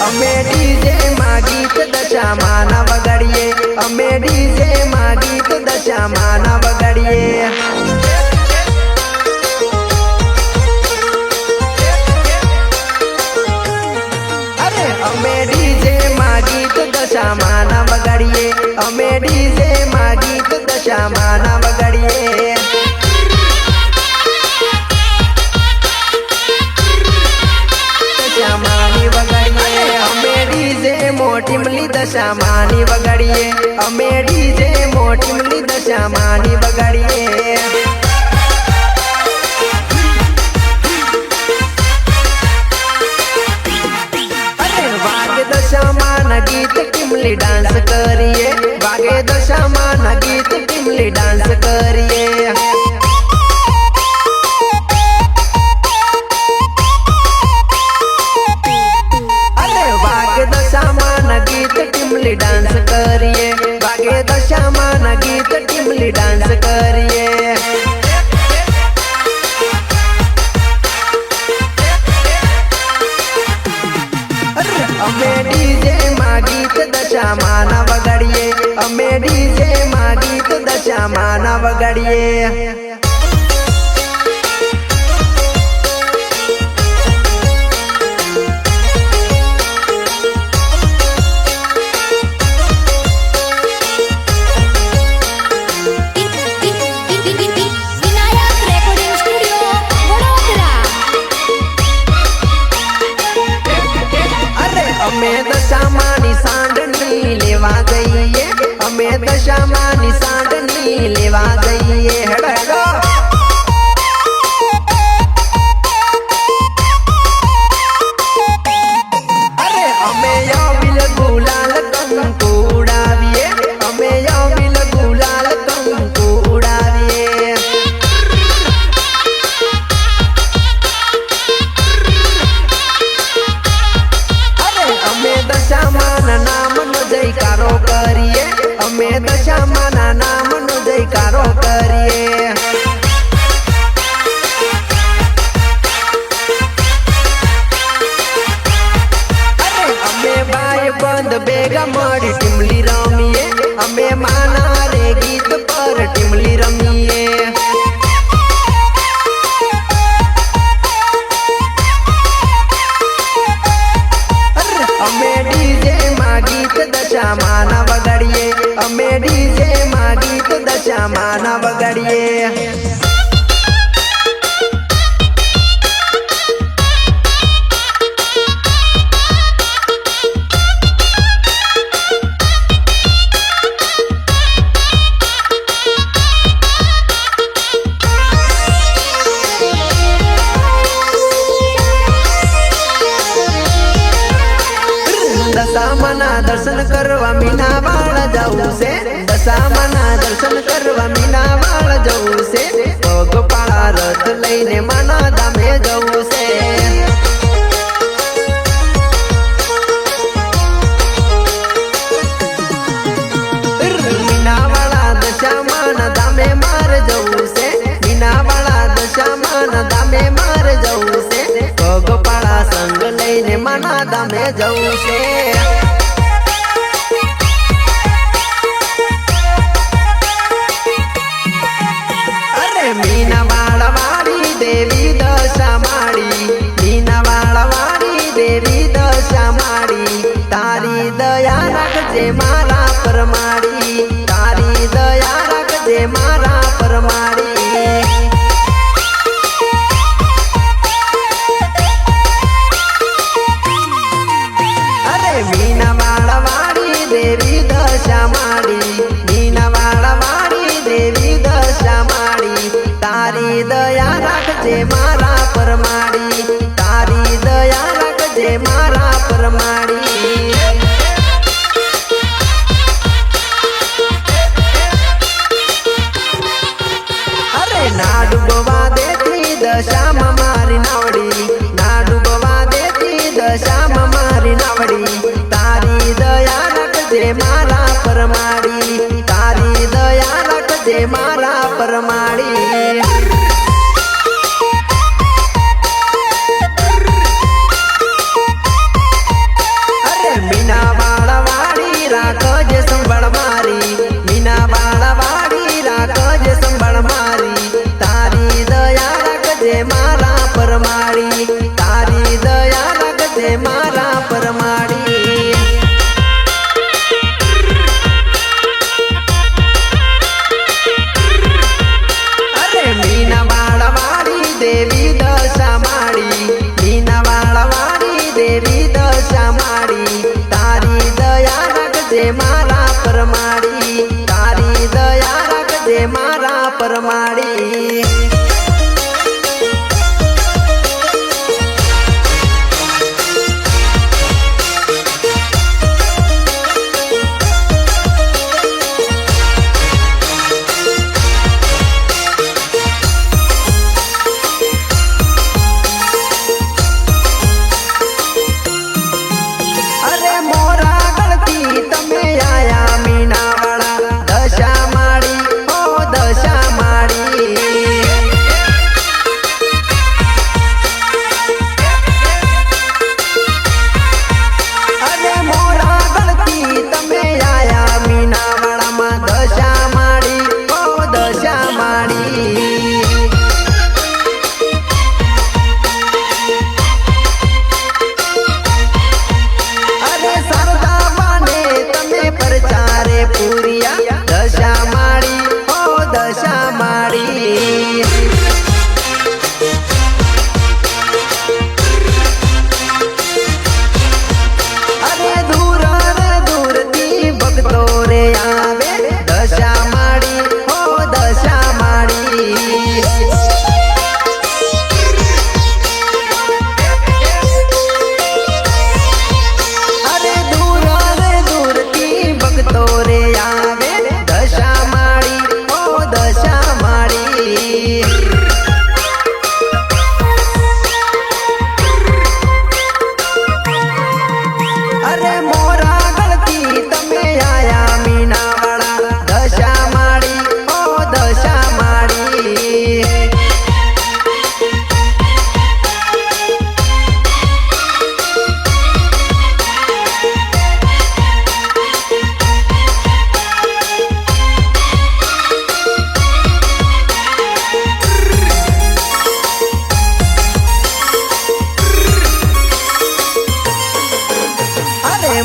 અમે ડીજે માં ગીત દશામાં ના વગાડીએ અમે ડીજે માં ગીત દશામાં ના વગાડીએ અરે અમે ડીજે માં ગીત દશામાં ના વગાડીએ અમે ડીજે માં ગીત દશામાં ના વગાડીએ દશામાની વગાડીએ અમે ડીજે મોટીમલી દશામાની વગાડીએ અમે ડીજે મોટીમલી દશામાની વગાડીએ અરે વાગે દશામાં ના ગીત ટીમલી ડાન્સ કરીએ વાગે દશામાં ના ગીત ટીમલી ડાન્સ કરીએ ડાન્સ કરીએ વાગે દશામાં ના ગીત ટીમલી ડાન્સ કરીએ અમે ડીજે માં ગીત દશામાં ના વગાડીએ અમે ડીજે માં ગીત દશામાં ના વગાડીએ અમે દશામાની સાંડની લેવા જઈએ અમે દશામાની સાંડની લેવા જઈએ હેડો હેડો અરે અમે યાવિલ ગુલાલ કંકુ ઉડાવીએ અમે યાવિલ ગુલાલ કંકુ ઉડાવીએ અમે દશામાના નામનો જયકારો કરીએ અમે દશામાના નામનો જયકારો કરીએ અરે અમે ભાઈ બંધ ભેગા મળી ટીમલી રમીએ અમે માના રે ગીત પર ટીમલી રમીએ અમે ડીજે માં ગીત દશામાં ના વગાડીએ અમે ડીજે માં ગીત દશામાં ના વગાડીએ દશામાના દર્શન કરવા મીનાવાળ જવું છે દશામાના દર્શન કરવા મીનાવાળ જવું છે પગપાળા રથ લઈને માના ધામે જવું છે મીનાવાળા દશામાના ધામે મારે જવું છે મીનાવાળા દશામાના ધામે મારે જવું છે પગપાળા સંગ લઈને માના ધામે જવું છે અરે મીનાવાળા વાળી દેવી દશા માડી મીનાવાળા વાળી દેવી દશા માડી તારી દયા રાખજે મારા પર માડી તારી દયા રાખજે મારા પર માડી મીનાવાળા વાળી દેવી દશા માડી મીનાવાળા વાળી દેવી દશા માડી તારી દયા રાખજે મારા પર માડી તારી દયા રાખજે મારા પર માડી છે મારા પરમાડી અરે મીના વાળવાળી દેવી દશા માડી મીના વાળવાળી દેવી દશા માડી તારી દયા રાખજે મારા પરમાડી તારી દયા રાખજે મારા પરમાડી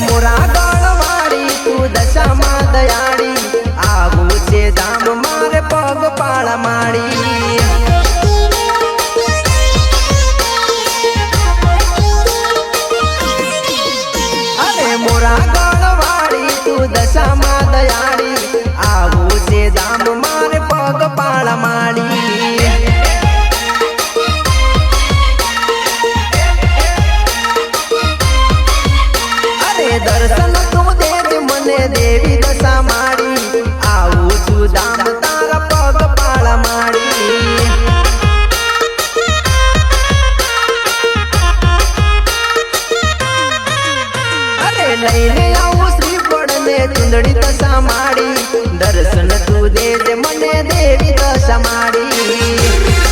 મોરા ગળવાળી તું દશામાં દયાળી આવું છે ધામ મારે પગ પાળા માડી અરે મોરા ગળવાળી તું દશામાં દયાળી આવું છે ધામ મારે પગ પાળા માડી દર્શન તું દેજ મને દેવી દશા માડી આવું છું ધામ તારા પગ પાળા માડી અરે લઈને આવું શ્રીફળ ને ચુંદડી દશા માડી દર્શન તું દેજ મને દેવી દશા માડી